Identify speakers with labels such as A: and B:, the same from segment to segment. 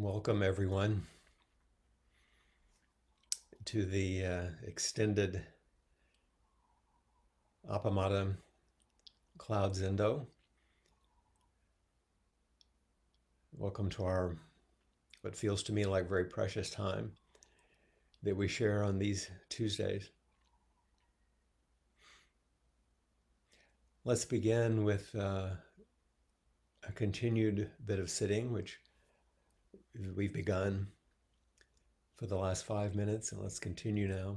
A: Welcome, everyone, to the extended Appamada Cloud Zendo. Welcome to our what feels to me like very precious time that we share on these Tuesdays. Let's begin with a continued bit of sitting, which we've begun for the last 5 minutes, and let's continue now.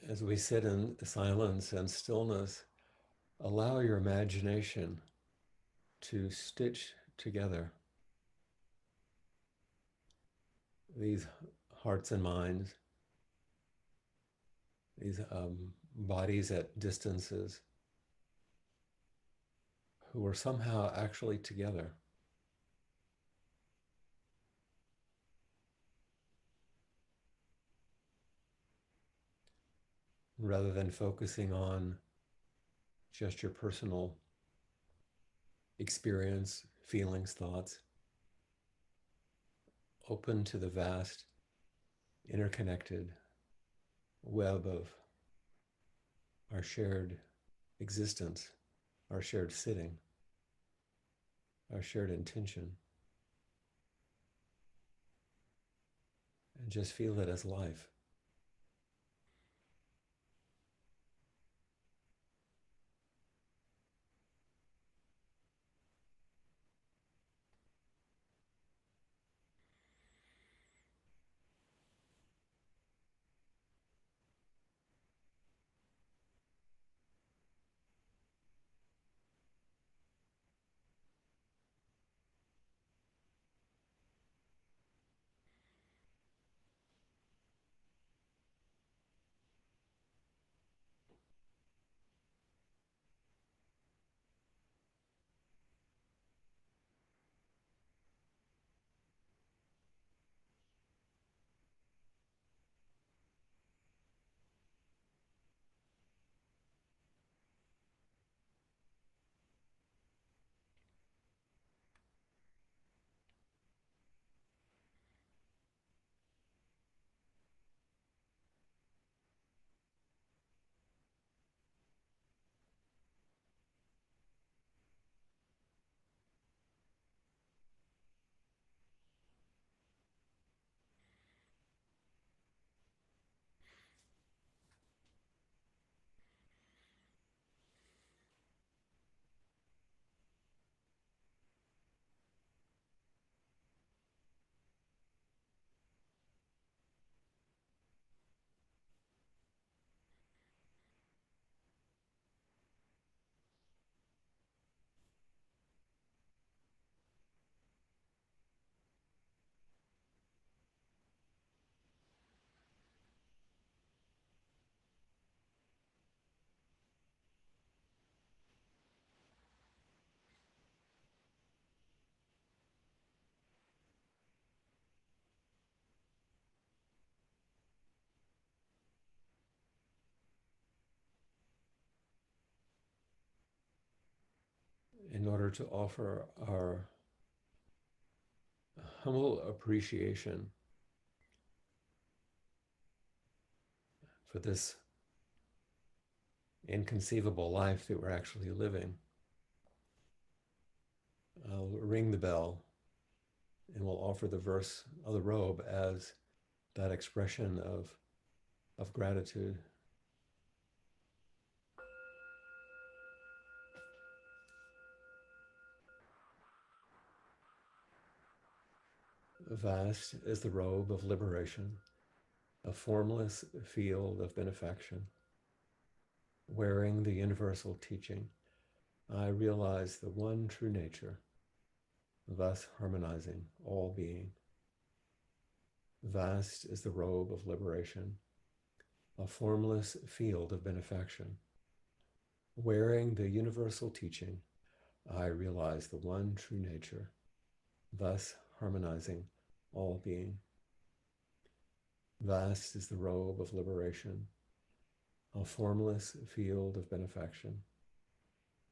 A: As we sit in silence and stillness, allow your imagination to stitch together these hearts and minds, these bodies at distances who are somehow actually together. Rather than focusing on just your personal experience, feelings, thoughts, open to the vast, interconnected web of our shared existence, our shared sitting, our shared intention, and just feel it as life. in order to offer our humble appreciation for this inconceivable life that we're actually living. I'll ring the bell and we'll offer the verse of the robe as that expression of gratitude. Vast is the robe of liberation, a formless field of benefaction. Wearing the universal teaching, I realize the one true nature, thus harmonizing all being. Vast is the robe of liberation, a formless field of benefaction. Wearing the universal teaching, I realize the one true nature, thus harmonizing all being. Vast is the robe of liberation, a formless field of benefaction.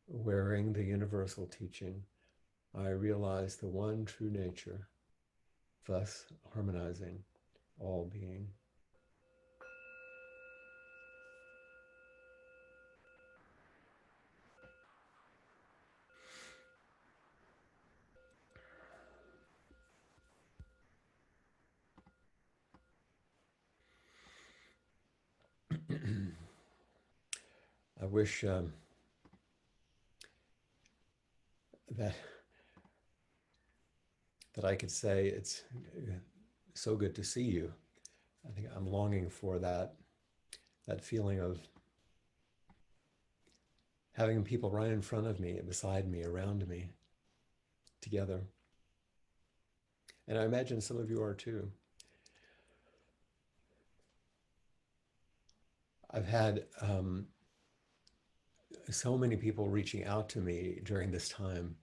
A: Wearing the universal teaching, I realize the one true nature, thus harmonizing all being. I wish that I could say it's so good to see you. I think I'm longing for that feeling of having people right in front of me, beside me, around me, together. And I imagine some of you are too. I've had so many people reaching out to me during this time,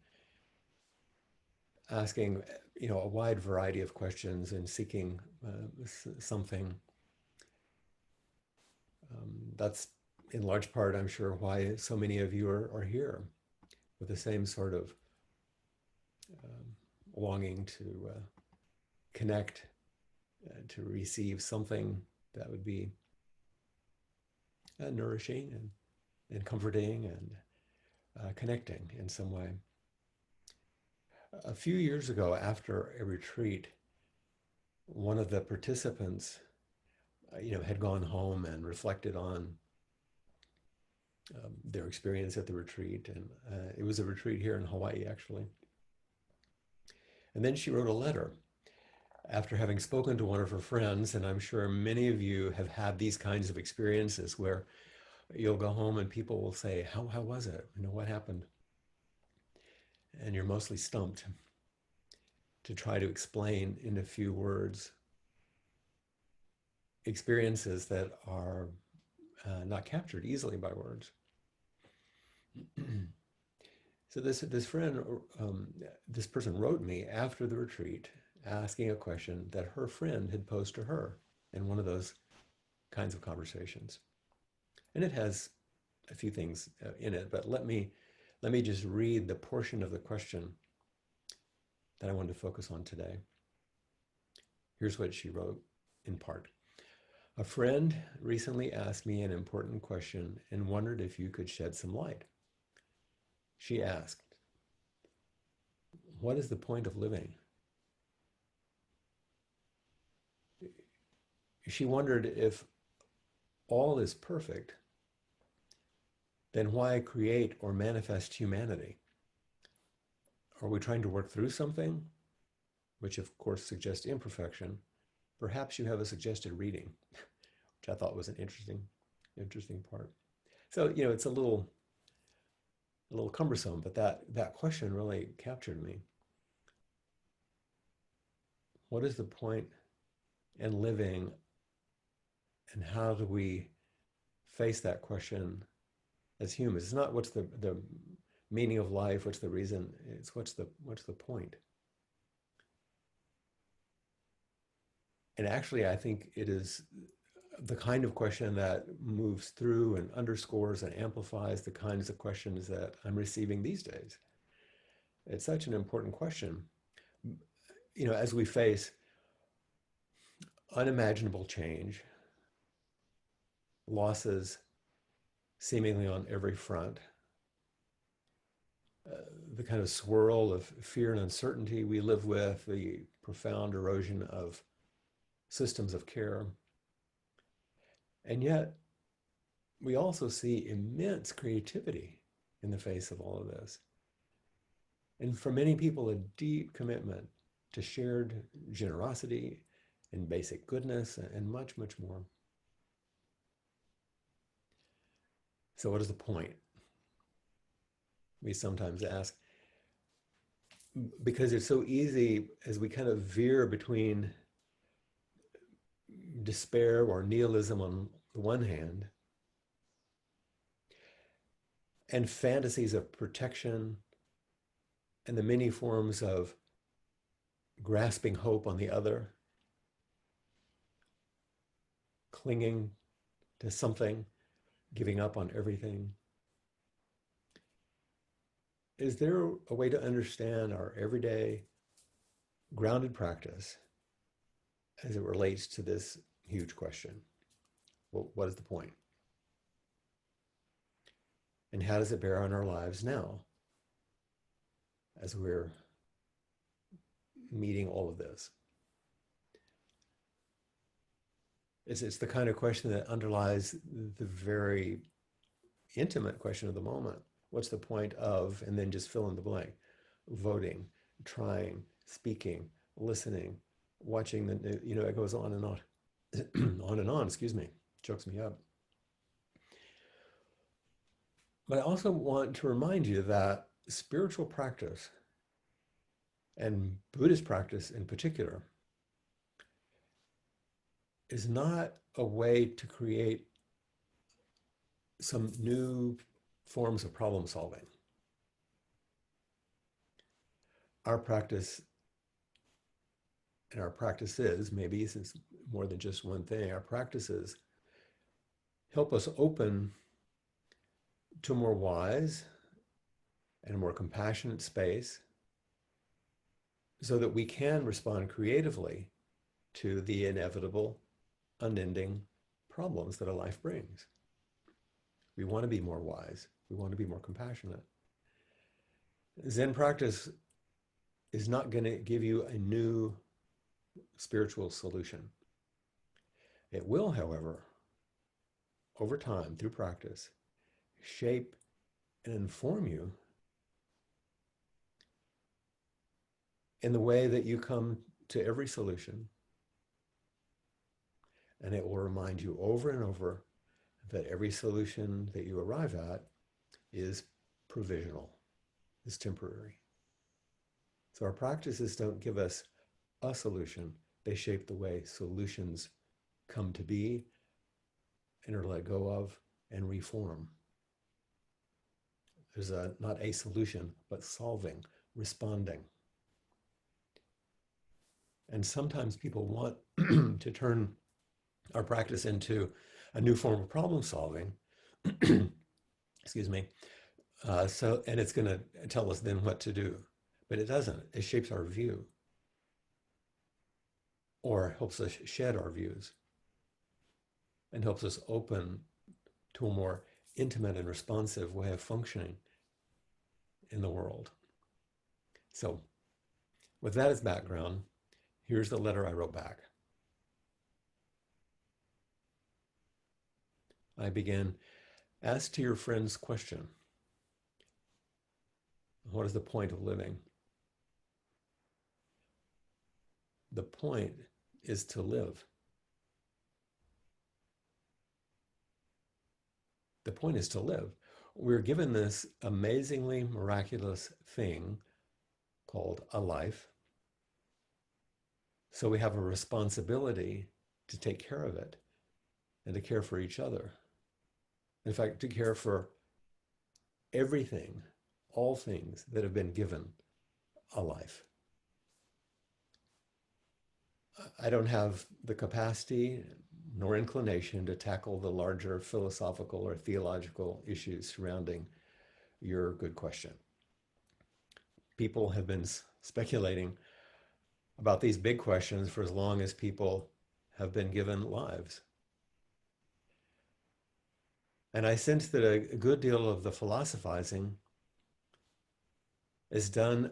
A: asking, a wide variety of questions and seeking something. That's in large part, I'm sure, why so many of you are here, with the same sort of longing to connect, to receive something that would be nourishing and comforting and connecting in some way. A few years ago, after a retreat, one of the participants, had gone home and reflected on their experience at the retreat. And it was a retreat here in Hawaii, actually. And then she wrote a letter after having spoken to one of her friends. And I'm sure many of you have had these kinds of experiences where you'll go home and people will say, how was it? What happened? And you're mostly stumped to try to explain in a few words experiences that are not captured easily by words. So this friend, this person wrote me after the retreat asking a question that her friend had posed to her in one of those kinds of conversations. And it has a few things in it, but let me just read the portion of the question that I wanted to focus on today. Here's what she wrote in part. A friend recently asked me an important question and wondered if you could shed some light. She asked, what is the point of living? She wondered if all is perfect, then why create or manifest humanity? Are we trying to work through something? Which of course suggests imperfection. Perhaps you have a suggested reading, which I thought was an interesting part. So, it's a little cumbersome, but that question really captured me. What is the point in living, and how do we face that question as humans? It's not what's the meaning of life, what's the reason, it's what's the point. And actually, I think it is the kind of question that moves through and underscores and amplifies the kinds of questions that I'm receiving these days. It's such an important question. As we face unimaginable change, losses seemingly on every front, uh, the kind of swirl of fear and uncertainty we live with, the profound erosion of systems of care. And yet, we also see immense creativity in the face of all of this. And for many people, a deep commitment to shared generosity and basic goodness and much, much more. So, what is the point? We sometimes ask, because it's so easy as we kind of veer between despair or nihilism on the one hand and fantasies of protection and the many forms of grasping hope on the other, clinging to something, giving up on everything. Is there a way to understand our everyday grounded practice as it relates to this huge question? Well, what is the point? And how does it bear on our lives now as we're meeting all of this? It's the kind of question that underlies the very intimate question of the moment. What's the point of, and then just fill in the blank, voting, trying, speaking, listening, watching the, it goes on and on, on and on, excuse me, chokes me up. But I also want to remind you that spiritual practice and Buddhist practice in particular is not a way to create some new forms of problem solving. Our practice and our practices, maybe since more than just one thing, our practices help us open to a more wise and a more compassionate space so that we can respond creatively to the inevitable, unending problems that a life brings. We want to be more wise. We want to be more compassionate. Zen practice is not going to give you a new spiritual solution. It will, however, over time, through practice, shape and inform you in the way that you come to every solution. And it will remind you over and over that every solution that you arrive at is provisional, is temporary. So our practices don't give us a solution. They shape the way solutions come to be and are let go of and reform. There's not a solution, but solving, responding. And sometimes people want to turn our practice into a new form of problem solving. Excuse me. And it's going to tell us then what to do, but it doesn't. It shapes our view or helps us shed our views and helps us open to a more intimate and responsive way of functioning in the world. So with that as background, here's the letter I wrote back. I began, as to your friend's question, what is the point of living? The point is to live. The point is to live. We're given this amazingly miraculous thing called a life. So we have a responsibility to take care of it and to care for each other. In fact, to care for everything, all things that have been given a life. I don't have the capacity nor inclination to tackle the larger philosophical or theological issues surrounding your good question. People have been speculating about these big questions for as long as people have been given lives. And I sense that a good deal of the philosophizing is done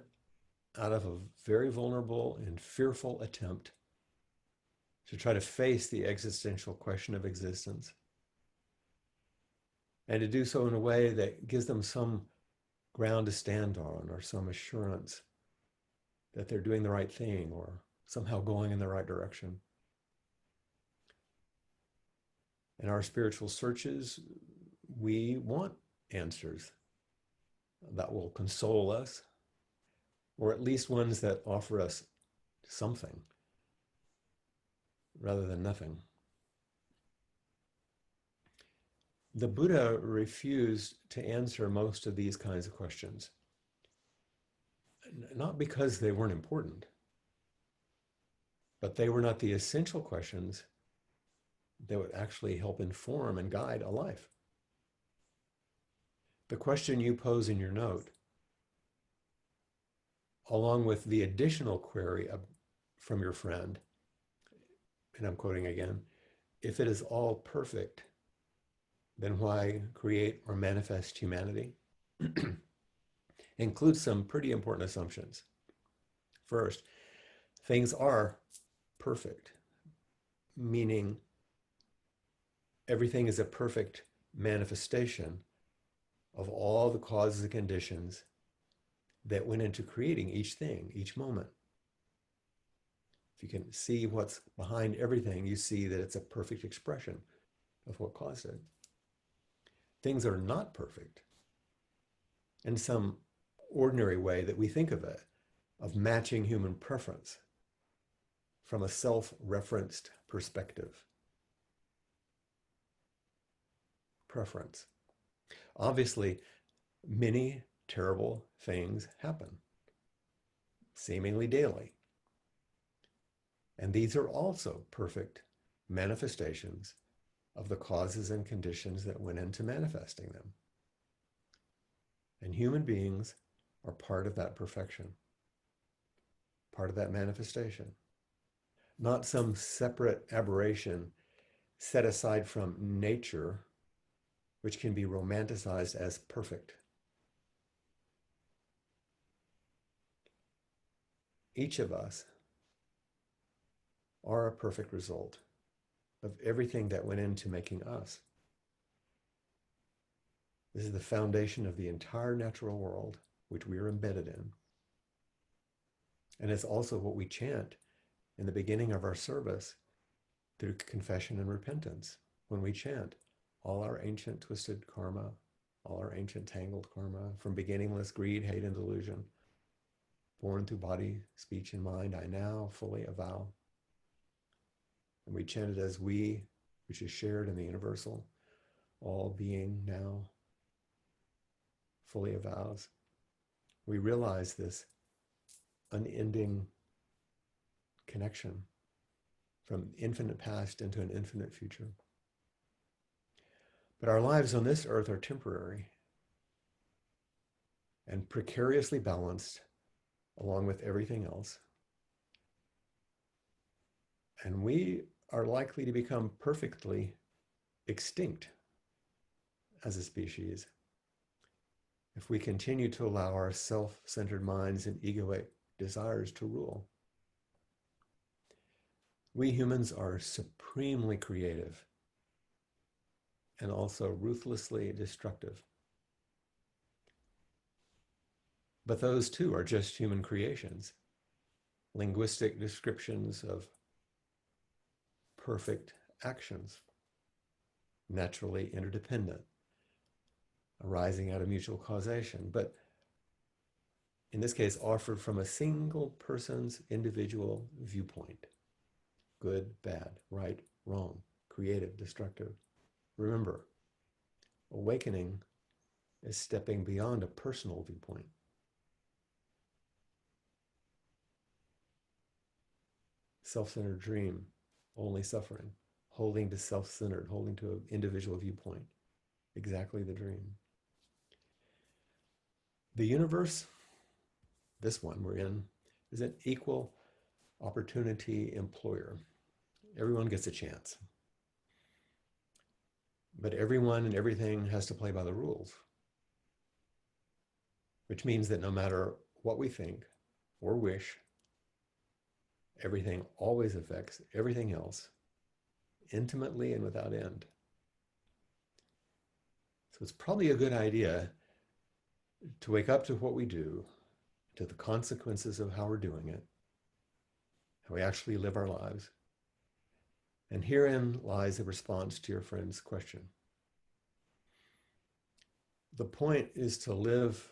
A: out of a very vulnerable and fearful attempt to try to face the existential question of existence, and to do so in a way that gives them some ground to stand on, or some assurance that they're doing the right thing, or somehow going in the right direction. In our spiritual searches, we want answers that will console us, or at least ones that offer us something rather than nothing. The Buddha refused to answer most of these kinds of questions, not because they weren't important, but they were not the essential questions that would actually help inform and guide a life. The question you pose in your note, along with the additional query from your friend, and I'm quoting again, if it is all perfect, then why create or manifest humanity? Includes some pretty important assumptions. First, things are perfect, meaning everything is a perfect manifestation of all the causes and conditions that went into creating each thing, each moment. If you can see what's behind everything, you see that it's a perfect expression of what caused it. Things are not perfect in some ordinary way that we think of it, of matching human preference from a self-referenced perspective. Preference. Obviously, many terrible things happen, seemingly daily. And these are also perfect manifestations of the causes and conditions that went into manifesting them. And human beings are part of that perfection, part of that manifestation. Not some separate aberration set aside from nature, which can be romanticized as perfect. Each of us are a perfect result of everything that went into making us. This is the foundation of the entire natural world, which we are embedded in. And it's also what we chant in the beginning of our service through confession and repentance. When we chant, all our ancient twisted karma, all our ancient tangled karma, from beginningless greed, hate, and delusion, born through body, speech, and mind, I now fully avow. And we chant it as we, which is shared in the universal, all being now fully avows. We realize this unending connection from infinite past into an infinite future. But our lives on this earth are temporary and precariously balanced along with everything else. And we are likely to become perfectly extinct as a species if we continue to allow our self-centered minds and egoic desires to rule. We humans are supremely creative and also ruthlessly destructive. But those too are just human creations, linguistic descriptions of perfect actions, naturally interdependent, arising out of mutual causation, but in this case, offered from a single person's individual viewpoint. Good, bad, right, wrong, creative, destructive. Remember, awakening is stepping beyond a personal viewpoint. Self-centered dream, only suffering, holding to self-centered, holding to an individual viewpoint. Exactly the dream. The universe, this one we're in, is an equal opportunity employer. Everyone gets a chance. But everyone and everything has to play by the rules, which means that no matter what we think or wish, everything always affects everything else intimately and without end. So it's probably a good idea to wake up to what we do, to the consequences of how we're doing it, how we actually live our lives. And herein lies a response to your friend's question. The point is to live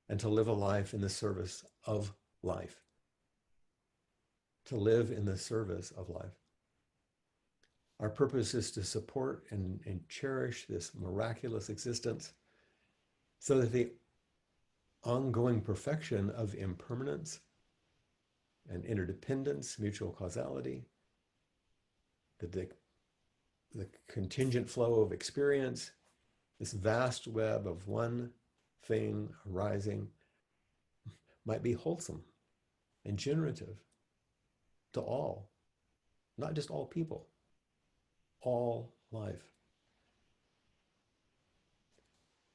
A: and to live a life in the service of life. To live in the service of life. Our purpose is to support and cherish this miraculous existence so that the ongoing perfection of impermanence and interdependence, mutual causality, the contingent flow of experience, this vast web of one thing arising, might be wholesome and generative to all, not just all people, all life.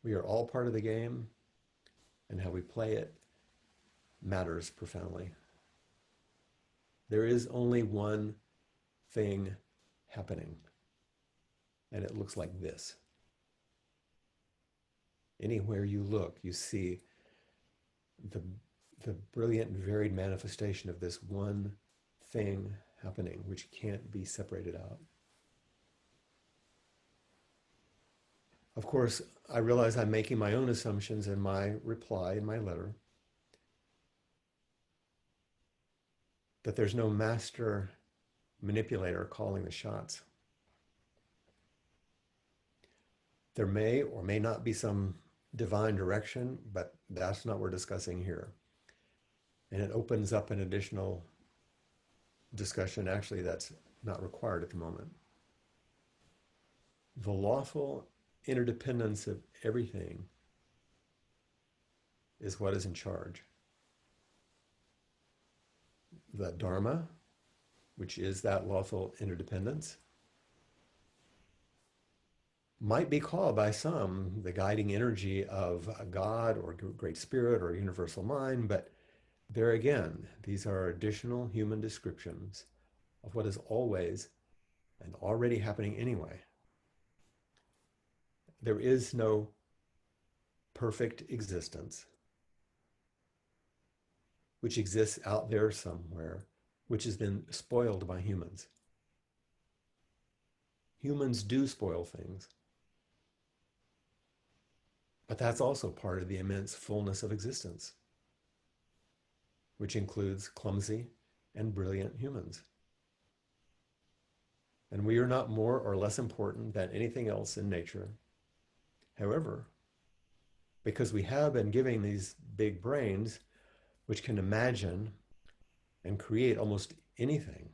A: We are all part of the game, and how we play it matters profoundly. There is only one thing happening, and it looks like this. Anywhere you look, you see the brilliant and varied manifestation of this one thing happening, which can't be separated out. Of course, I realize I'm making my own assumptions in my reply, in my letter, that there's no master manipulator calling the shots. There may or may not be some divine direction, but that's not what we're discussing here. And it opens up an additional discussion, actually, that's not required at the moment. The lawful interdependence of everything is what is in charge. The Dharma, which is that lawful interdependence, might be called by some the guiding energy of a God or great spirit or universal mind, but there again, these are additional human descriptions of what is always and already happening anyway. There is no perfect existence which exists out there somewhere, which has been spoiled by humans. Humans do spoil things, but that's also part of the immense fullness of existence, which includes clumsy and brilliant humans. And we are not more or less important than anything else in nature. However, because we have been giving these big brains, which can imagine and create almost anything,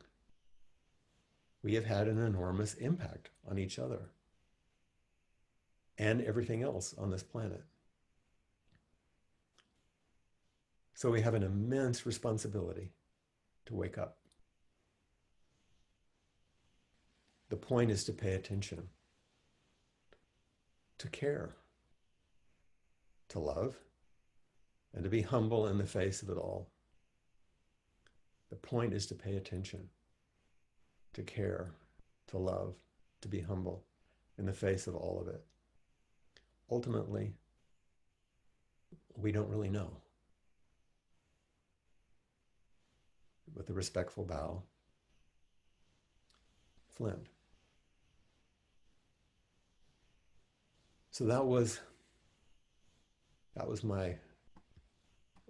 A: we have had an enormous impact on each other and everything else on this planet. So we have an immense responsibility to wake up. The point is to pay attention, to care, to love, and to be humble in the face of it all. The point is to pay attention, to care, to love, to be humble in the face of all of it. Ultimately, we don't really know. With a respectful bow, Flint. So that was my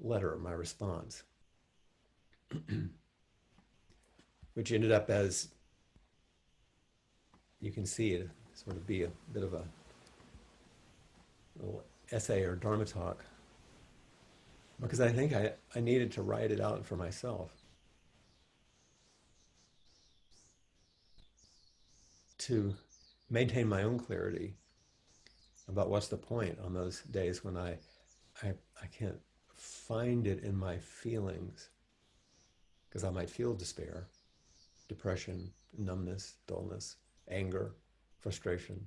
A: letter, my response, which ended up, as you can see, it sort of be a bit of a little essay or Dharma talk, because I think I needed to write it out for myself, to maintain my own clarity about what's the point on those days when I can't find it in my feelings, because I might feel despair, depression, numbness, dullness, anger, frustration.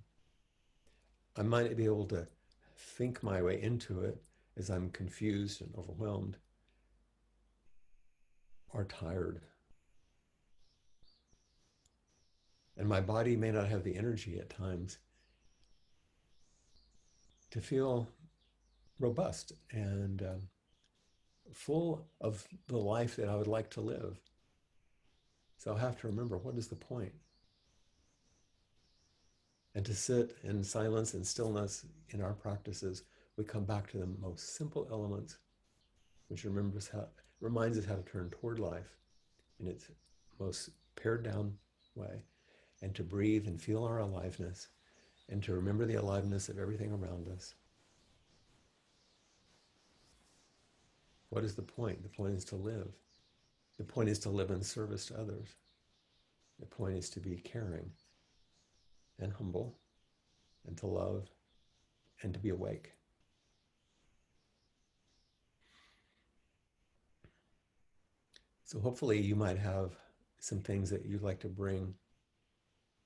A: I might be able to think my way into it as I'm confused and overwhelmed or tired. And my body may not have the energy at times to feel robust and full of the life that I would like to live. So I'll have to remember, what is the point? And to sit in silence and stillness in our practices, we come back to the most simple elements, which reminds us how to turn toward life in its most pared down way, and to breathe and feel our aliveness, and to remember the aliveness of everything around us. What is the point? The point is to live. The point is to live in service to others. The point is to be caring and humble and to love and to be awake. So hopefully you might have some things that you'd like to bring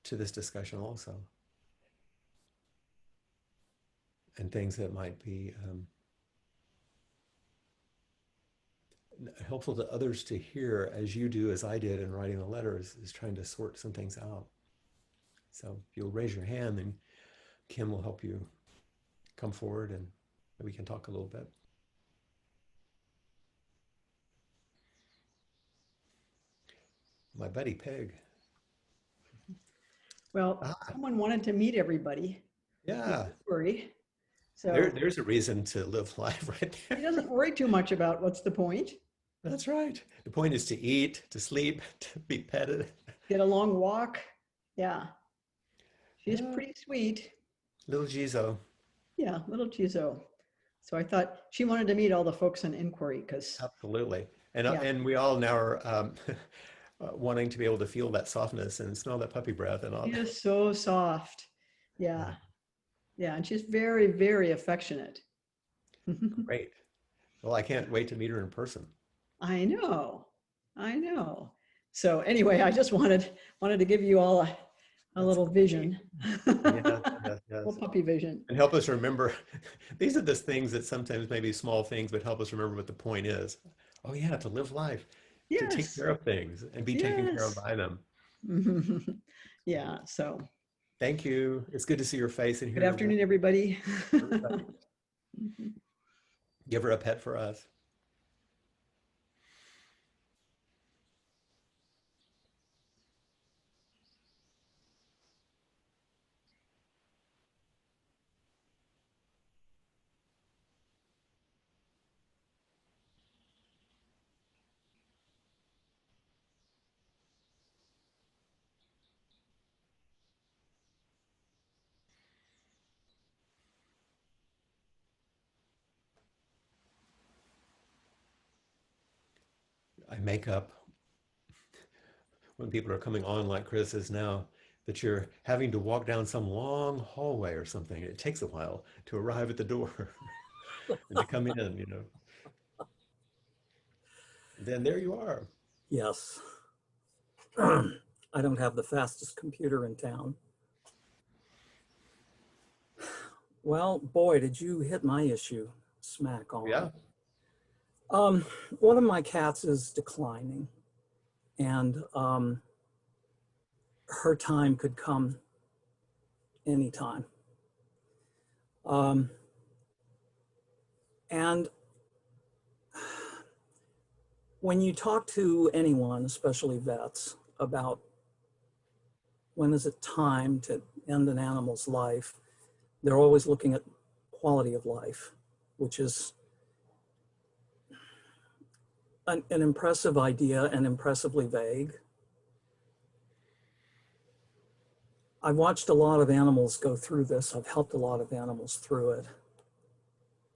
A: to this discussion also. And things that might be helpful to others to hear, as you do, as I did in writing the letters, is trying to sort some things out. So if you'll raise your hand, then Kim will help you come forward and we can talk a little bit. My buddy Peg.
B: Well, someone wanted to meet everybody.
A: Yeah.
B: Worry. So
A: there's a reason to live life right there.
B: He doesn't worry too much about what's the point.
A: That's right. The point is to eat, to sleep, to be petted.
B: Get a long walk. Yeah. She's pretty sweet.
A: Little Jizo.
B: Yeah, little Jizo. So I thought she wanted to meet all the folks in inquiry because.
A: Absolutely. And we all now are wanting to be able to feel that softness and smell that puppy breath and all.
B: She is so soft. Yeah. Yeah. And she's very, very affectionate.
A: Great. Well, I can't wait to meet her in person.
B: I know. So anyway, I just wanted to give you all a little vision.
A: Yes.
B: Little puppy vision.
A: And help us remember, these are the things that sometimes may be small things, but help us remember what the point is. Oh yeah, to live life, to take care of things and be taken care of by them.
B: Yeah, so.
A: Thank you. It's good to see your face and hear.
B: Good afternoon, everybody.
A: Give her a pet for us. I make up when people are coming on like Chris is now, that you're having to walk down some long hallway or something. It takes a while to arrive at the door and to come in, you know. Then there you are.
C: Yes. I don't have the fastest computer in town. Well, boy, did you hit my issue smack on.
A: Yeah.
C: One of my cats is declining, and her time could come anytime. And when you talk to anyone, especially vets, about when is it time to end an animal's life, they're always looking at quality of life, which is an impressive idea and impressively vague. I've watched a lot of animals go through this. I've helped a lot of animals through it.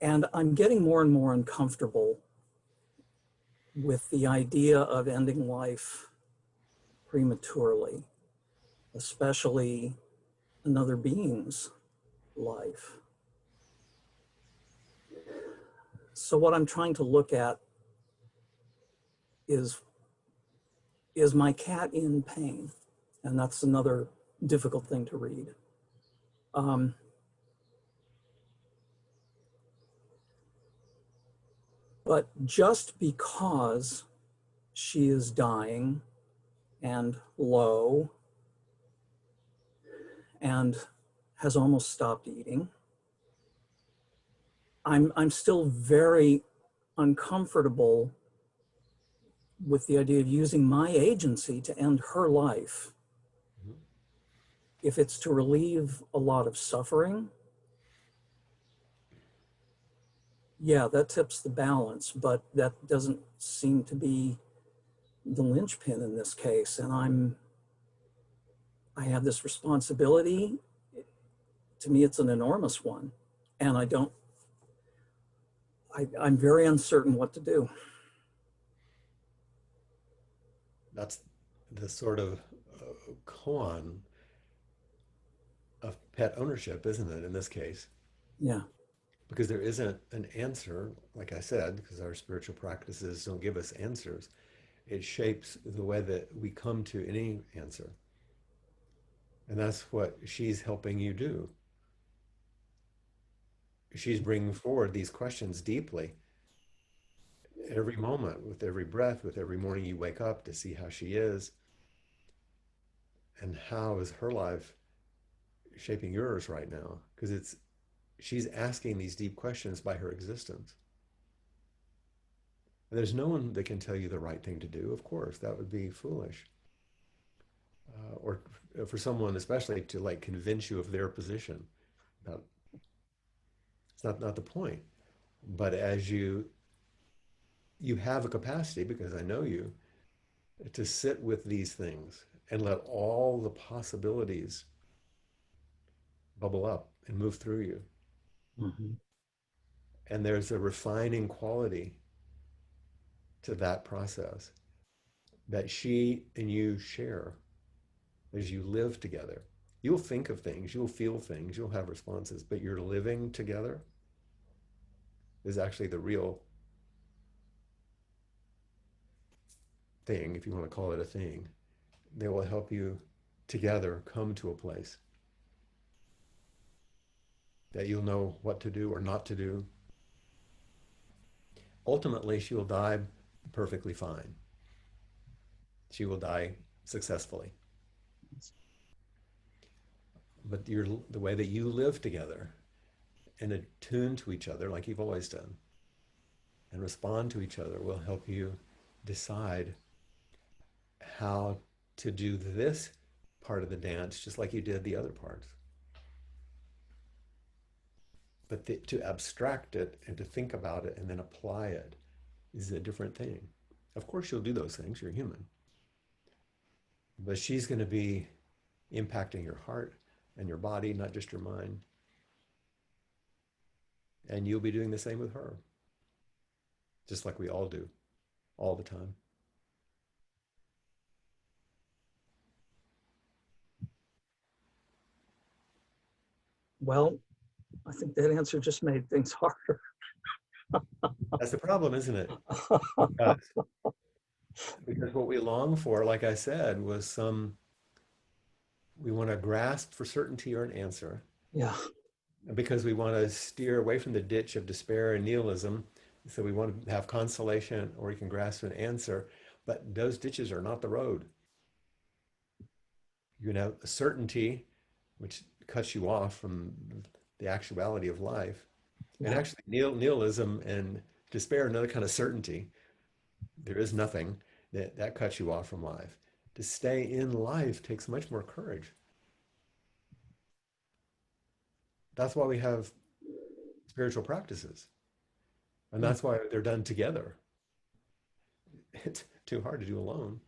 C: And I'm getting more and more uncomfortable with the idea of ending life prematurely, especially another being's life. So what I'm trying to look at is my cat in pain? And that's another difficult thing to read. But just because she is dying and low and has almost stopped eating, I'm still very uncomfortable with the idea of using my agency to end her life.
A: Mhm.
C: If it's to relieve a lot of suffering, yeah, that tips the balance, but that doesn't seem to be the linchpin in this case. And I have this responsibility. To me, it's an enormous one. And I'm very uncertain what to do.
A: That's the sort of koan of pet ownership, isn't it, in this case?
C: Yeah.
A: Because there isn't an answer, like I said, because our spiritual practices don't give us answers. It shapes the way that we come to any answer. And that's what she's helping you do. She's bringing forward these questions deeply every moment, with every breath, with every morning you wake up to see how she is and how is her life shaping yours right now. Because she's asking these deep questions by her existence. And there's no one that can tell you the right thing to do, of course, that would be foolish. Or for someone especially to like convince you of their position. Now, it's not the point. But as you have a capacity, because I know you, to sit with these things and let all the possibilities bubble up and move through you.
C: Mm-hmm.
A: And there's a refining quality to that process that she and you share as you live together. You'll think of things, you'll feel things, you'll have responses, but you're living together is actually the real thing, if you want to call it a thing, that will help you together come to a place that you'll know what to do or not to do. Ultimately, she will die perfectly fine. She will die successfully. But the way that you live together and attune to each other, like you've always done, and respond to each other will help you decide how to do this part of the dance just like you did the other parts. But to abstract it and to think about it and then apply it is a different thing. Of course, you'll do those things, you're human. But she's going to be impacting your heart and your body, not just your mind. And you'll be doing the same with her, just like we all do, all the time.
C: Well, I think that answer just made things harder.
A: That's the problem, isn't it? Because, because what we long for, like I said, was we want to grasp for certainty or an answer.
C: Yeah.
A: Because we want to steer away from the ditch of despair and nihilism. So we want to have consolation or we can grasp an answer. But those ditches are not the road. You can have a certainty, which cuts you off from the actuality of life. And
C: Yeah.
A: actually, nihilism and despair, another kind of certainty. There is nothing that cuts you off from life. To stay in life takes much more courage. That's why we have spiritual practices. And that's why they're done together. It's too hard to do alone.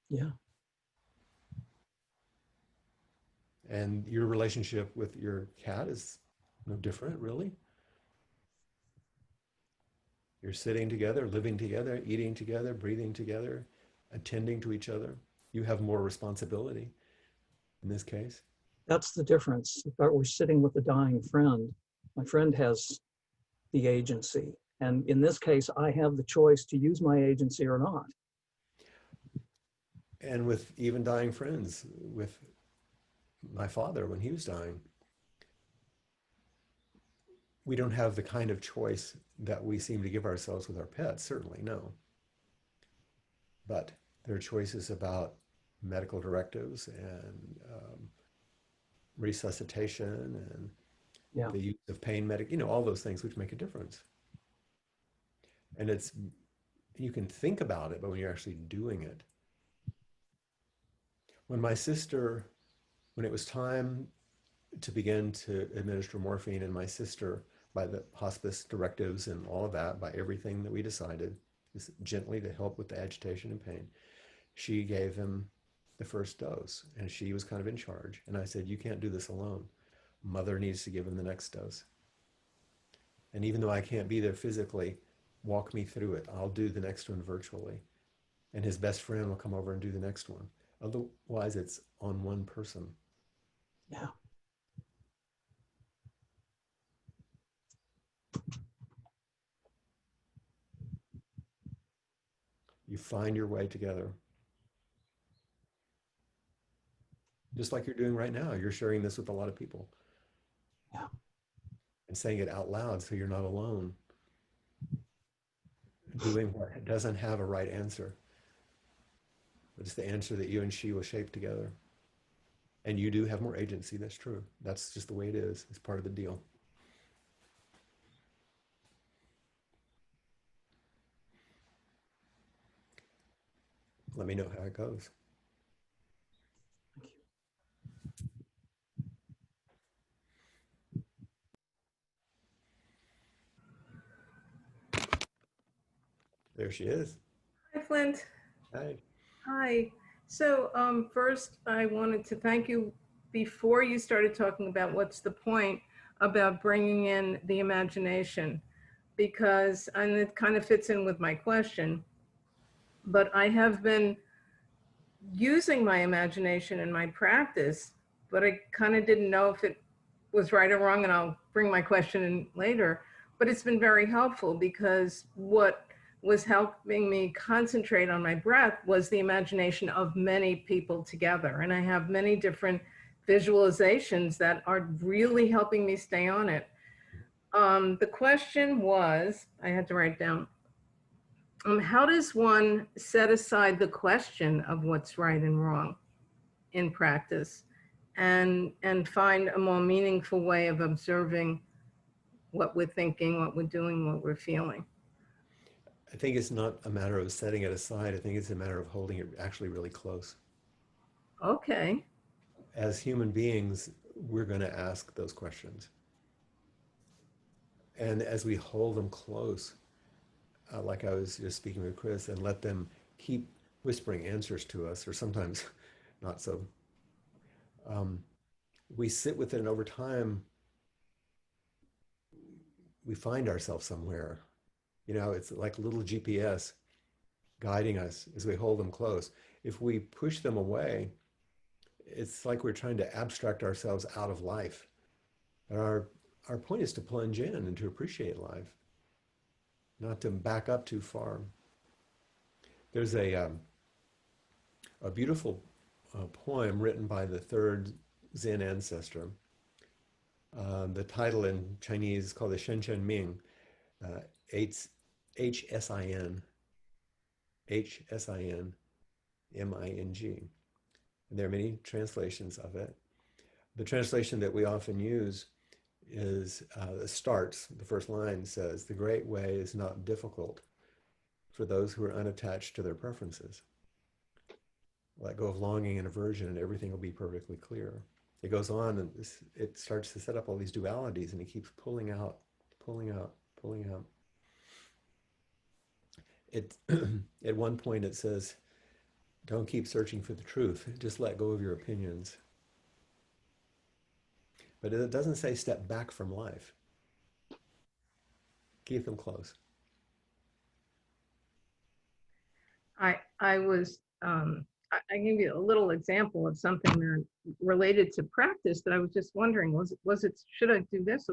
C: Yeah.
A: And your relationship with your cat is no different, really. You're sitting together, living together, eating together, breathing together, attending to each other. You have more responsibility in this case.
C: That's the difference. If I were sitting with a dying friend, My friend has the agency. And in this case, I have the choice to use my agency or not.
A: And with even dying friends, with my father when he was dying, we don't have the kind of choice that we seem to give ourselves with our pets, certainly, no. But there are choices about medical directives and resuscitation and
C: Yeah.
A: the use of pain medic, all those things which make a difference. And you can think about it, but when you're actually doing it. When my sister, when it was time to begin to administer morphine, and my sister, by the hospice directives and all of that, by everything that we decided, just gently to help with the agitation and pain, she gave him the first dose, and she was kind of in charge. And I said, "You can't do this alone. Mother needs to give him the next dose. And even though I can't be there physically, walk me through it. I'll do the next one virtually. And his best friend will come over and do the next one. Otherwise, it's on one person."
C: Yeah.
A: You find your way together. Just like you're doing right now. You're sharing this with a lot of people.
C: Yeah.
A: And saying it out loud so you're not alone. Doing what doesn't have a right answer. But it's the answer that you and she will shape together. And you do have more agency, that's true. That's just the way it is. It's part of the deal. Let me know how it goes.
C: Thank you.
A: There she is.
D: Hi, Flint.
A: Hi.
D: Hi. So first, I wanted to thank you before you started talking about what's the point about bringing in the imagination, because, and it kind of fits in with my question, but I have been using my imagination in my practice, but I kind of didn't know if it was right or wrong, and I'll bring my question in later. But it's been very helpful, because what was helping me concentrate on my breath was the imagination of many people together. And I have many different visualizations that are really helping me stay on it. The question was, I had to write down, how does one set aside the question of what's right and wrong in practice, and find a more meaningful way of observing what we're thinking, what we're doing, what we're feeling?
A: I think it's not a matter of setting it aside. I think it's a matter of holding it actually really close.
D: Okay.
A: As human beings, we're going to ask those questions. And as we hold them close, like I was just speaking with Chris, and let them keep whispering answers to us, or sometimes not so, we sit with it, and over time, we find ourselves somewhere. It's like a little GPS guiding us as we hold them close. If we push them away, it's like we're trying to abstract ourselves out of life. And our point is to plunge in and to appreciate life, not to back up too far. There's a beautiful poem written by the third Zen ancestor. The title in Chinese is called the Shen Ming, H-S-I-N, H-S-I-N-M-I-N-G. And there are many translations of it. The translation that we often use is starts, the first line says, "The great way is not difficult for those who are unattached to their preferences. Let go of longing and aversion and everything will be perfectly clear." It goes on, and it starts to set up all these dualities, and it keeps pulling out, pulling out, pulling out. At one point it says, "Don't keep searching for the truth, just let go of your opinions." But it doesn't say step back from life. Keep them close.
D: I was, I gave you a little example of something that related to practice that I was just wondering, was it, should I do this?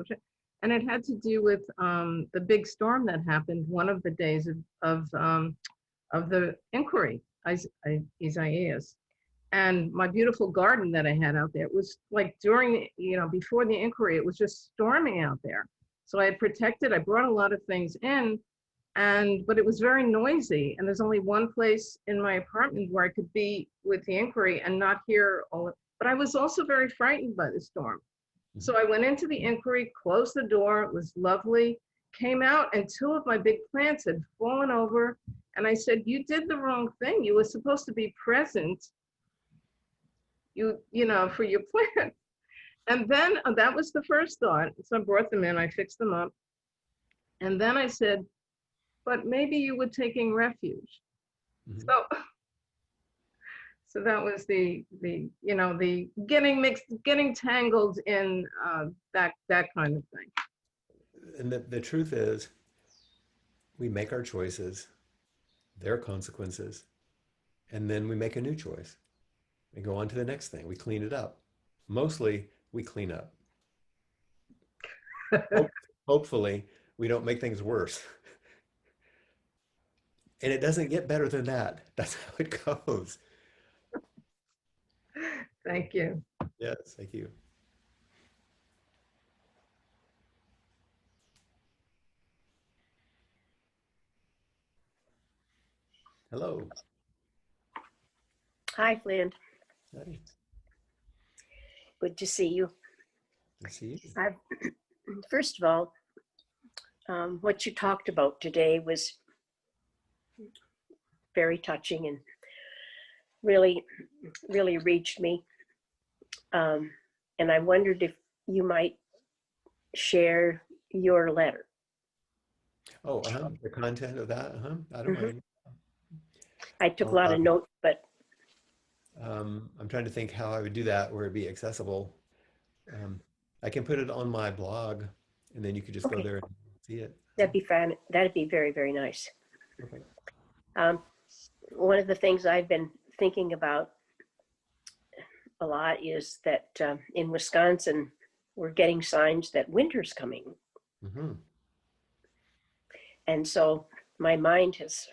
D: And it had to do with the big storm that happened one of the days of the inquiry, Isaias. And my beautiful garden that I had out there, it was like during, before the inquiry, it was just storming out there. So I had protected, I brought a lot of things in, but it was very noisy. And there's only one place in my apartment where I could be with the inquiry and not hear all of, but I was also very frightened by the storm. So I went into the inquiry, closed the door, it was lovely, came out, and two of my big plants had fallen over. And I said, you did the wrong thing. You were supposed to be present, for your plant. And then that was the first thought. So I brought them in, I fixed them up. And then I said, but maybe you were taking refuge.
A: Mhm.
D: So that was the getting mixed, getting tangled in that kind of thing.
A: And the truth is, we make our choices, their consequences, and then we make a new choice. We go on to the next thing. We clean it up. Mostly, we clean up. Hopefully, we don't make things worse. And it doesn't get better than that. That's how it goes.
D: Thank you.
A: Yes, thank you. Hello.
E: Hi, Flint.
A: Hi.
E: Good to see you.
A: Good to see you.
E: First of all, what you talked about today was very touching and really, really reached me. And I wondered if you might share your letter.
A: Oh, the content of that, I don't mind.
E: I took a
A: Well,
E: lot of notes, but
A: I'm trying to think how I would do that where it'd be accessible. I can put it on my blog, and then you could just go
E: Okay.
A: there and see it.
E: that'd be fine. That'd be very, very nice.
A: Okay.
E: One of the things I've been thinking about a lot is that in Wisconsin, we're getting signs that winter's coming.
A: Mm-hmm.
E: And so my mind has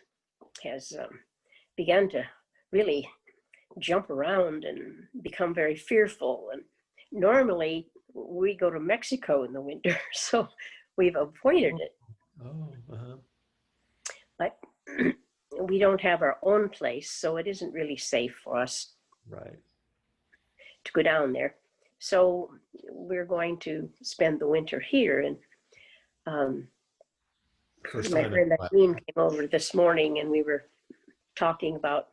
E: begun to really jump around and become very fearful. And normally we go to Mexico in the winter, so we've avoided it.
A: Oh,
E: But we don't have our own place, so it isn't really safe for us
A: right.
E: to go down there. So we're going to spend the winter here. And
A: First
E: my
A: time in
E: friend
A: my life.
E: Eileen came over this morning, and we were talking about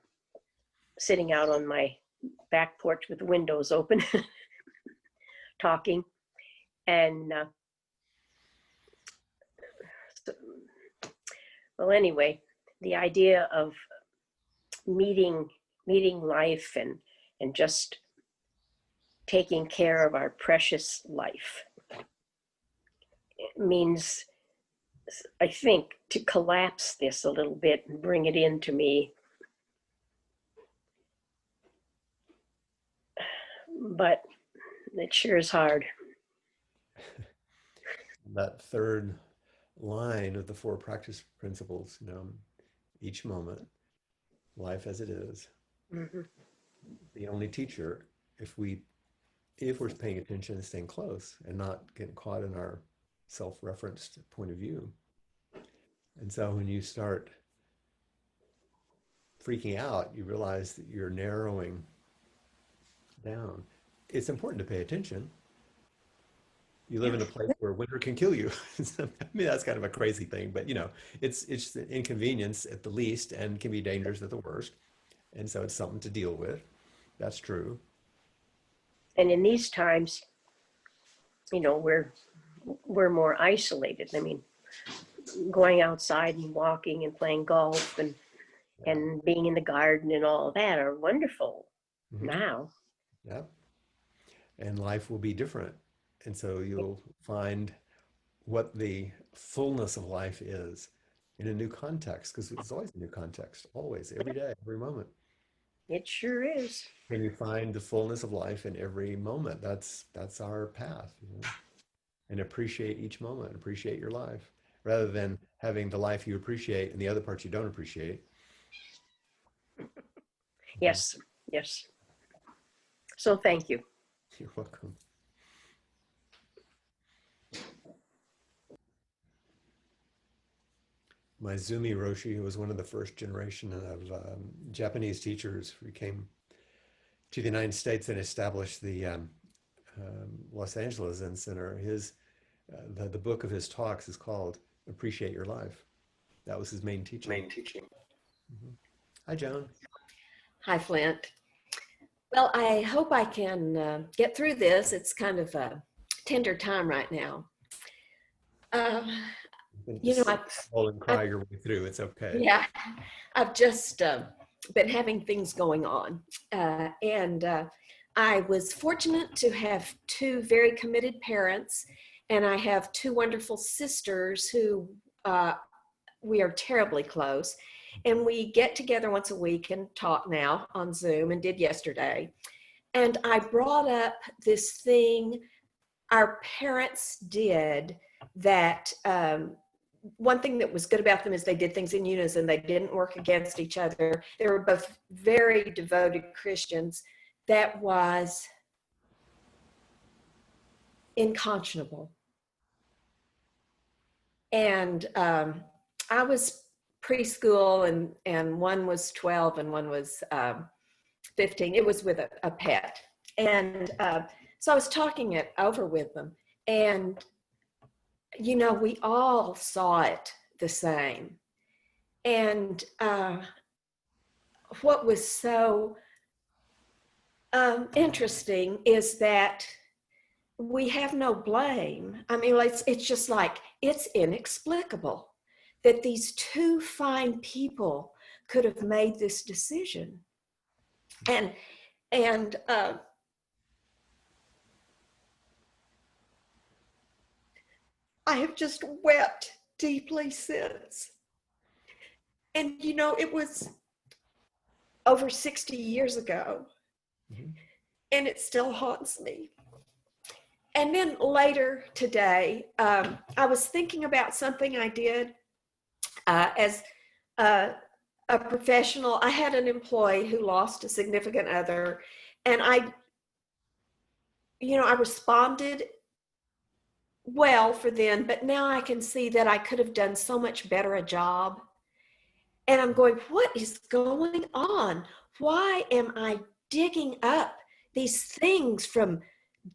E: sitting out on my back porch with the windows open, talking. And well, anyway, the idea of meeting life and just taking care of our precious life means, I think, to collapse this a little bit and bring it into me. But it sure is hard.
A: That third line of the four practice principles, each moment, life as it is,
E: Mhm.
A: the only teacher, if we're paying attention and staying close and not getting caught in our self-referenced point of view. And so when you start freaking out, you realize that you're narrowing down. It's important to pay attention. You live in a place where winter can kill you. I mean, that's kind of a crazy thing, but it's an inconvenience at the least and can be dangerous at the worst. And so it's something to deal with. That's true.
E: And in these times, we're more isolated. I mean, going outside and walking and playing golf and being in the garden and all of that are wonderful
A: Mhm.
E: now.
A: Yeah. And life will be different. And so you'll find what the fullness of life is in a new context, because it's always a new context, always, every day, every moment.
E: It sure is.
A: And you find the fullness of life in every moment. That's our path. and appreciate each moment, appreciate your life, rather than having the life you appreciate and the other parts you don't appreciate.
E: Yes, yes. So thank you.
A: You're welcome. Maizumi Roshi was one of the first generation of Japanese teachers who came to the United States and established the Los Angeles Zen Center. The book of his talks is called "Appreciate Your Life." That was his main teaching. Mhm. Hi, Joan.
F: Hi, Flint. Well, I hope I can get through this. It's kind of a tender time right now. You know,
A: Roll and cry your way through. It's okay.
F: yeah, I've just been having things going on. And I was fortunate to have two very committed parents, and I have two wonderful sisters who we are terribly close. And we get together once a week and talk now on Zoom, and did yesterday. And I brought up this thing our parents did that one thing that was good about them is they did things in unison. They didn't work against each other. They were both very devoted Christians. That was unconscionable. And I was preschool, and one was 12 and one was 15. It was with a pet. And so I was talking it over with them. And, you know, we all saw it the same. And what was so interesting is that we have no blame. I mean, it's just like, it's inexplicable that these two fine people could have made this decision. And I have just wept deeply since. And, you know, it was over 60 years ago, and it still haunts me. And then later today, I was thinking about something I did as a professional. I had an employee who lost a significant other, and I responded well for them, but now I can see that I could have done so much better a job. And I'm going, what is going on? Why am I digging up these things from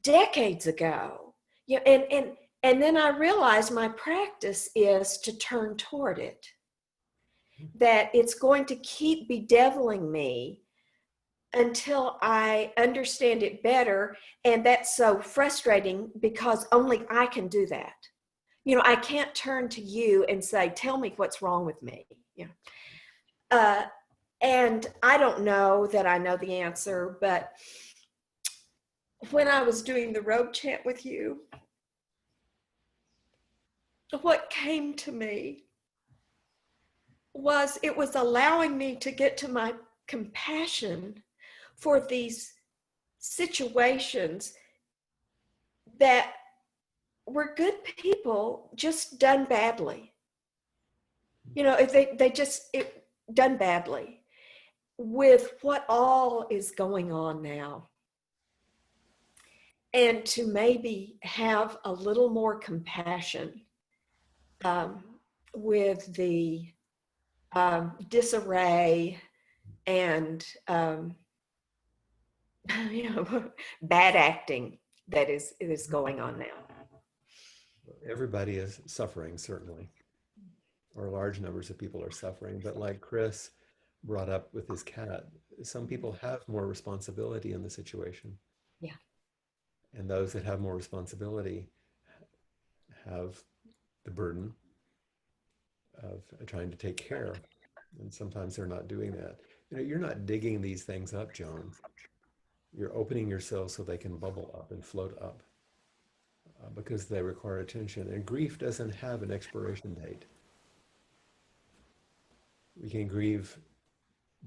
F: decades ago? You know, and then I realized my practice is to turn toward it. That it's going to keep bedeviling me until I understand it better. And that's so frustrating because only I can do that. You know, I can't turn to you and say, tell me what's wrong with me. You know, and I don't know that I know the answer, but when I was doing the robe chant with you, what came to me was it was allowing me to get to my compassion for these situations that were good people just done badly. You know, if they just done badly with what all is going on now. And to maybe have a little more compassion with the disarray and bad acting that is going on now.
A: Everybody is suffering, certainly, or large numbers of people are suffering. But like Chris brought up with his cat, some people have more responsibility in the situation.
F: Yeah.
A: And those that have more responsibility have the burden of trying to take care. And sometimes they're not doing that. You know, you're not digging these things up, Joan. You're opening yourself so they can bubble up and float up because they require attention. And grief doesn't have an expiration date. We can grieve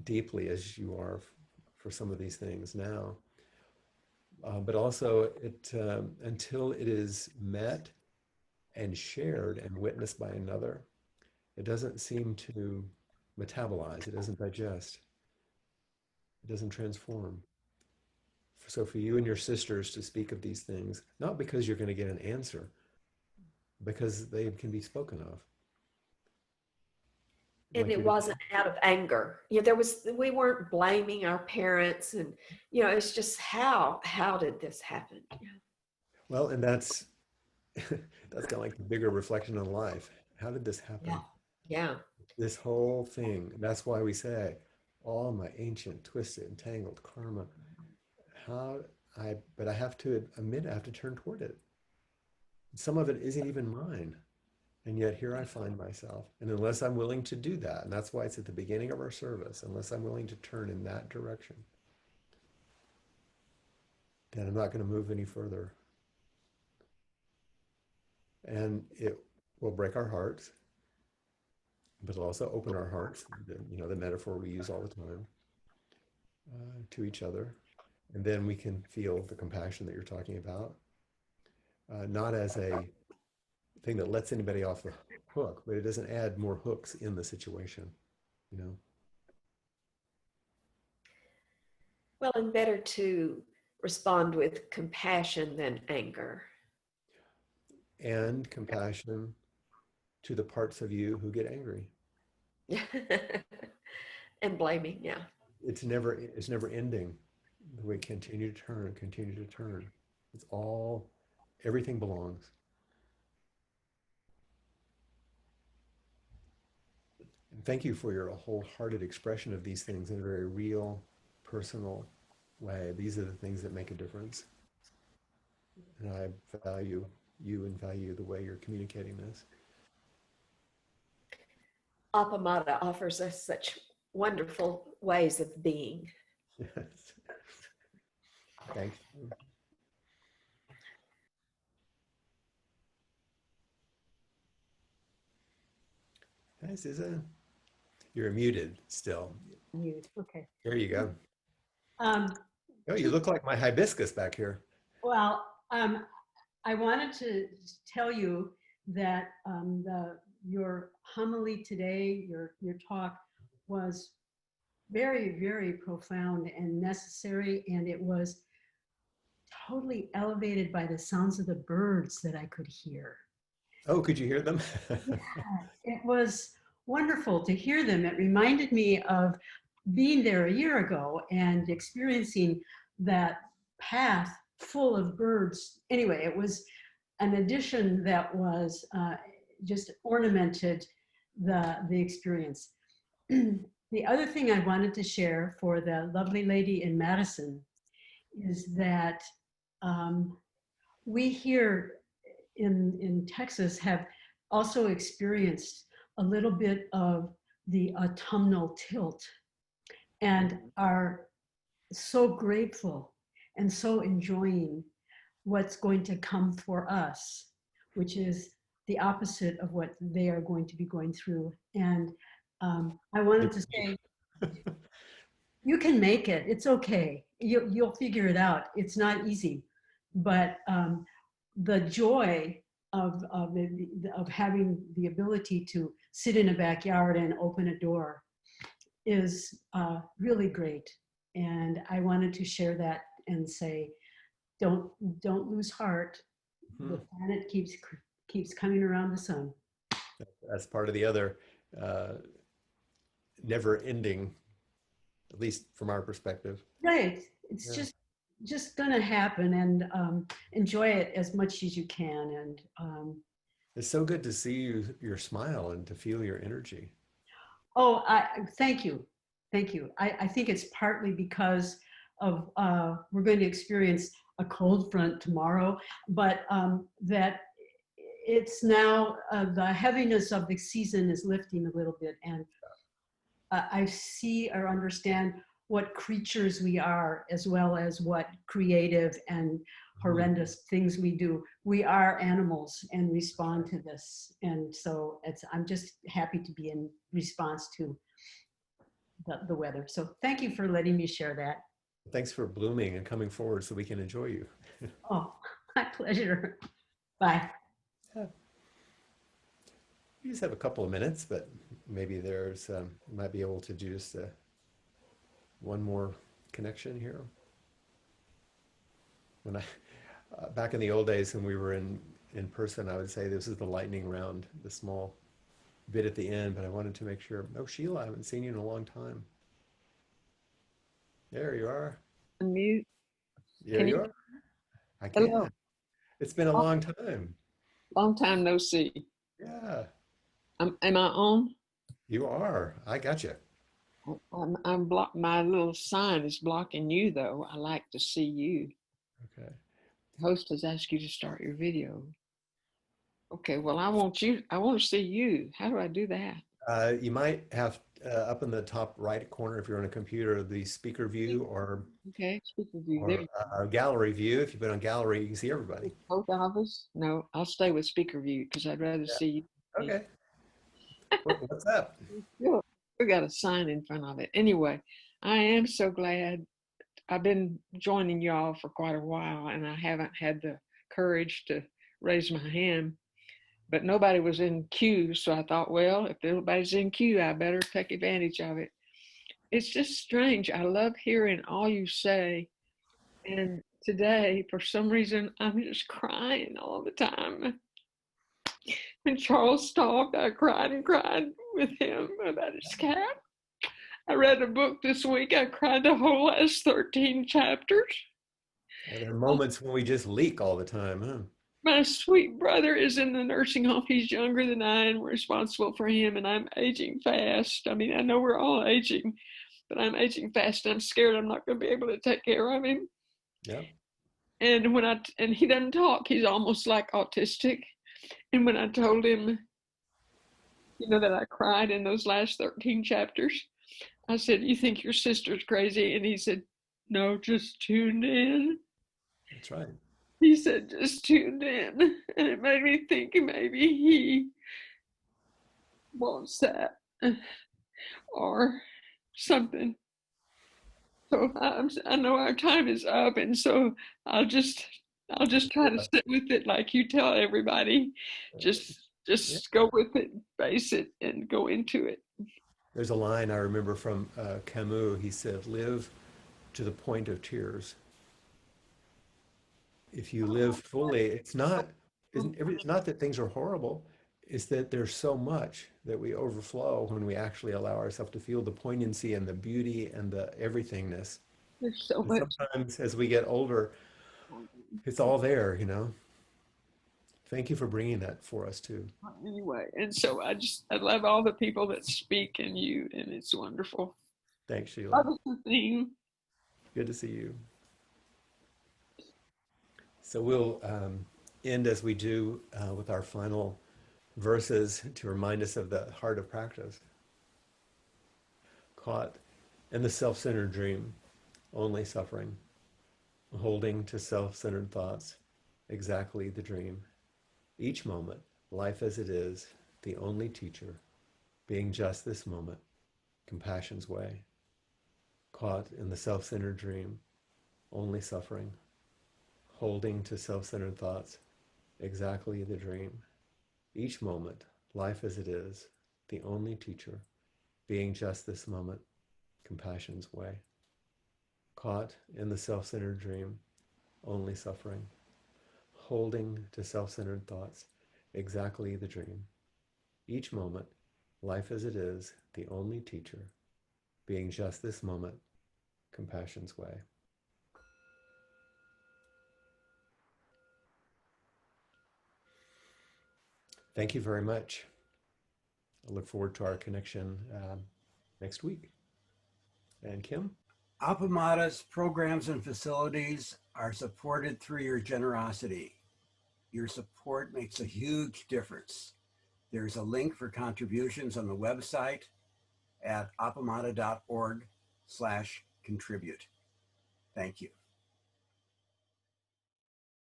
A: deeply as you are for some of these things now. But also, until it is met and shared and witnessed by another, it doesn't seem to metabolize, it doesn't digest, it doesn't transform. So for you and your sisters to speak of these things, not because you're going to get an answer, because they can be spoken of.
F: And
A: Like
F: it
A: you're,
F: wasn't out of anger. We weren't blaming our parents, and it's just how did this happen?
A: well, and that's that's kind of like the bigger reflection on life. How did this happen?
F: Yeah. Yeah.
A: This whole thing. That's why we say, all my ancient, twisted, entangled karma. How but I have to admit, I have to turn toward it. Some of it isn't even mine. And yet here I find myself. And unless I'm willing to do that, and that's why it's at the beginning of our service, unless I'm willing to turn in that direction, then I'm not going to move any further. And it will break our hearts, but it'll also open our hearts, the metaphor we use all the time, to each other. And then we can feel the compassion that you're talking about, not as a thing that lets anybody off the hook, but it doesn't add more hooks in the situation, you know?
F: Well, and better to respond with compassion than anger.
A: And compassion to the parts of you who get angry.
F: And blaming, yeah.
A: It's never ending. We continue to turn, continue to turn. It's all, everything belongs. And thank you for your wholehearted expression of these things in a very real, personal way. These are the things that make a difference. And I value you and value the way you're communicating this.
F: Appamada offers us such wonderful ways of being.
A: Yes. Thank you. Hi, Susan. You're muted still.
G: Mute. Okay.
A: There you go.
G: Um,
A: Oh, you look like my hibiscus back here.
G: well, I wanted to tell you that your homily today, your talk, was very, very profound and necessary, and it was totally elevated by the sounds of the birds that I could hear.
A: Oh, could you hear them?
G: It was wonderful to hear them. It reminded me of being there a year ago and experiencing that path full of birds. Anyway, it was an addition that was just ornamented the experience. The other thing I wanted to share for the lovely lady in Madison is that we here in Texas have also experienced a little bit of the autumnal tilt and are so grateful and so enjoying what's going to come for us, which is the opposite of what they are going to be going through. And I wanted to say, you can make it. It's okay. You'll figure it out. It's not easy, but the joy of having the ability to sit in a backyard and open a door is really great. And I wanted to share that and say, don't lose heart. The planet keeps coming around the sun.
A: That's part of the other never ending, at least from our perspective.
G: Right. It's just gonna happen, and enjoy it as much as you can. And
A: it's so good to see your smile and to feel your energy.
G: oh, thank you. Thank you. I think it's partly because of we're going to experience a cold front tomorrow, but that it's now the heaviness of the season is lifting a little bit, and I see or understand what creatures we are, as well as what creative and horrendous things we do. We are animals and respond to this. And so I'm just happy to be in response to the weather. So thank you for letting me share that.
A: Thanks for blooming and coming forward so we can enjoy you.
G: Oh, my pleasure. Bye.
A: Yeah. You just have a couple of minutes, but maybe there's might be able to do just one more connection here. When I back in the old days when we were in person, I would say this is the lightning round, the small bit at the end. But I wanted to make sure. Oh, Sheila, I haven't seen you in a long time. There you are.
H: Unmute.
A: There
H: Can
A: you
H: you?
A: are. I
H: Hello.
A: can. It's been a
H: Long,
A: long time.
H: long time no see.
A: Yeah,
H: Am I on?
A: you are. I got you.
H: I'm block. My little sign is blocking you though. I like to see you.
A: Okay.
H: The host has asked you to start your video. Okay. Well, I want you. I want to see you. How do I do that?
A: You might have up in the top right corner, if you're on a computer, the speaker view
H: Okay. Speaker view. There you
A: gallery view. If you put on gallery, you can see
H: go.
A: everybody.
H: Both of us? No, I'll stay with speaker view because I'd rather
A: Yeah.
H: see you.
A: Okay. What's up?
H: Look, we got a sign in front of it. Anyway, I am so glad. I've been joining y'all for quite a while, and I haven't had the courage to raise my hand. But nobody was in queue, so I thought, well, if nobody's in queue, I better take advantage of it. It's just strange. I love hearing all you say, and today, for some reason, I'm just crying all the time. When Charles talked, I cried and cried with him about his cat. I read a book this week. I cried the whole last 13 chapters.
A: Yeah, there are moments when we just leak all the time, huh?
H: My sweet brother is in the nursing home. He's younger than I and we're responsible for him, and I'm aging fast. I mean, I know we're all aging, but I'm aging fast and I'm scared I'm not going to be able to take care of him.
A: Yeah.
H: And he doesn't talk. He's almost like autistic. And when I told him, that I cried in those last 13 chapters, I said, "You think your sister's crazy?" And he said, "No, just tuned in."
A: That's right.
H: He said, "Just tuned in." And it made me think maybe he wants that or something. So I know our time is up, and so I'll just try to sit with it like you tell everybody. Just
A: Yeah.
H: go with it, face it, and go into it.
A: There's a line I remember from Camus. He said, "Live to the point of tears." If you live fully, it's not that things are horrible. It's that there's so much that we overflow when we actually allow ourselves to feel the poignancy and the beauty and the everythingness.
H: There's so
A: And
H: much.
A: sometimes as we get older, it's all there. Thank you for bringing that for us too.
H: Anyway, and so I love all the people that speak and you, and it's wonderful.
A: Thanks, Sheila.
H: Love is the theme.
A: Good to see you. So we'll end as we do with our final verses to remind us of the heart of practice. Caught in the self-centered dream, only suffering, holding to self-centered thoughts, exactly the dream. Each moment, life as it is, the only teacher, being just this moment, compassion's way. Caught in the self-centered dream, only suffering, holding to self-centered thoughts, exactly the dream. Each moment, life as it is, the only teacher, being just this moment, compassion's way. Caught in the self-centered dream, only suffering, holding to self-centered thoughts, exactly the dream. Each moment, life as it is, the only teacher, being just this moment, compassion's way. Thank you very much. I look forward to our connection next week. And Kim?
I: Appamada's programs and facilities are supported through your generosity. Your support makes a huge difference. There's a link for contributions on the website at appamada.org/contribute. Thank you.